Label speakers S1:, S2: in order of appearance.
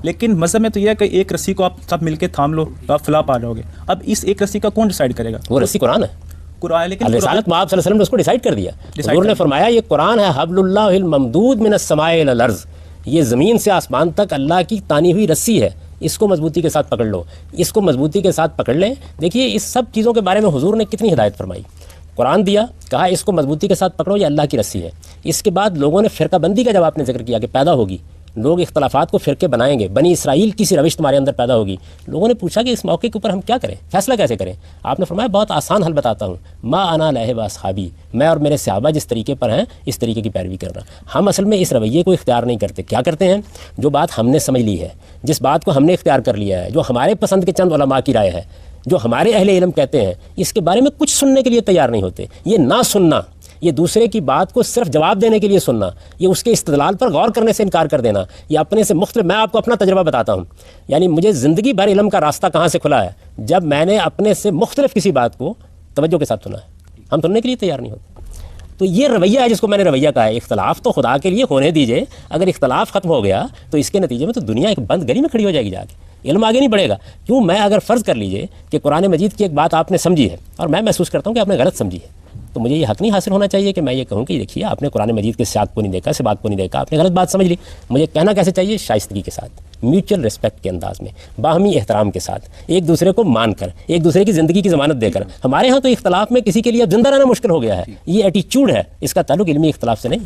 S1: لیکن مذہب میں تو یہ ہے کہ ایک رسی کو آپ سب مل کے تھام لو تو آپ فلاح پا جاؤ گے. اب اس ایک رسی کا کون ڈیسائیڈ کرے گا؟
S2: وہ رسی قرآن ہے.
S1: قرآن. لیکن
S2: رسالت میں آپ صلی اللہ علیہ وسلم نے اس کو ڈیسائیڈ کر دیا. حضور نے فرمایا یہ قرآن ہے حبل اللہ الممدود من السماء الی الارض، یہ زمین سے آسمان تک اللہ کی تانی ہوئی رسی ہے، اس کو مضبوطی کے ساتھ پکڑ لو، اس کو مضبوطی کے ساتھ پکڑ لیں. دیکھیے اس سب چیزوں کے بارے میں حضور نے کتنی ہدایت فرمائی. قرآن دیا، کہا اس کو مضبوطی کے ساتھ پکڑو، یہ اللہ کی رسی ہے. اس کے بعد لوگوں نے فرقہ بندی کا جب آپ نے ذکر کیا کہ پیدا ہوگی، لوگ اختلافات کو فرقے بنائیں گے، بنی اسرائیل کی سی روش تمہارے اندر پیدا ہوگی. لوگوں نے پوچھا کہ اس موقع کے اوپر ہم کیا کریں، فیصلہ کیسے کریں؟ آپ نے فرمایا بہت آسان حل بتاتا ہوں، ما انا علیہ واصحابی، میں اور میرے صحابہ جس طریقے پر ہیں اس طریقے کی پیروی کر رہا. ہم اصل میں اس رویے کو اختیار نہیں کرتے. کیا کرتے ہیں؟ جو بات ہم نے سمجھ لی ہے، جس بات کو ہم نے اختیار کر لیا ہے، جو ہمارے پسند کے چند علماء کی رائے ہے، جو ہمارے اہل علم کہتے ہیں، اس کے بارے میں کچھ سننے کے لیے تیار نہیں ہوتے. یہ نہ سننا، یہ دوسرے کی بات کو صرف جواب دینے کے لیے سننا، یہ اس کے استدلال پر غور کرنے سے انکار کر دینا، یہ اپنے سے مختلف. میں آپ کو اپنا تجربہ بتاتا ہوں، یعنی مجھے زندگی بھر علم کا راستہ کہاں سے کھلا ہے؟ جب میں نے اپنے سے مختلف کسی بات کو توجہ کے ساتھ سنا ہے. ہم سننے کے لیے تیار نہیں ہوتے. تو یہ رویہ ہے جس کو میں نے رویہ کہا ہے. اختلاف تو خدا کے لیے ہونے دیجئے. اگر اختلاف ختم ہو گیا تو اس کے نتیجے میں تو دنیا ایک بند گلی میں کھڑی ہو جائے گی، جا کے علم آگے نہیں بڑھے گا. کیوں؟ میں اگر فرض کر لیجئے کہ قرآن مجید کی ایک بات آپ نے سمجھی ہے اور میں محسوس کرتا ہوں کہ آپ نے غلط سمجھی ہے، تو مجھے یہ حق نہیں حاصل ہونا چاہیے کہ میں یہ کہوں کہ دیکھیے آپ نے قرآن مجید کے سیاق کو نہیں دیکھا، سباق کو نہیں دیکھا، آپ نے غلط بات سمجھ لی. مجھے کہنا کیسے چاہیے؟ شائستگی کے ساتھ، میوچل ریسپیکٹ کے انداز میں، باہمی احترام کے ساتھ، ایک دوسرے کو مان کر، ایک دوسرے کی زندگی کی ضمانت دے کر. ہمارے ہاں تو اختلاف میں کسی کے لیے اب زندہ رہنا مشکل ہو گیا ہے. یہ ایٹیچیوڈ ہے، اس کا تعلق علمی اختلاف سے نہیں.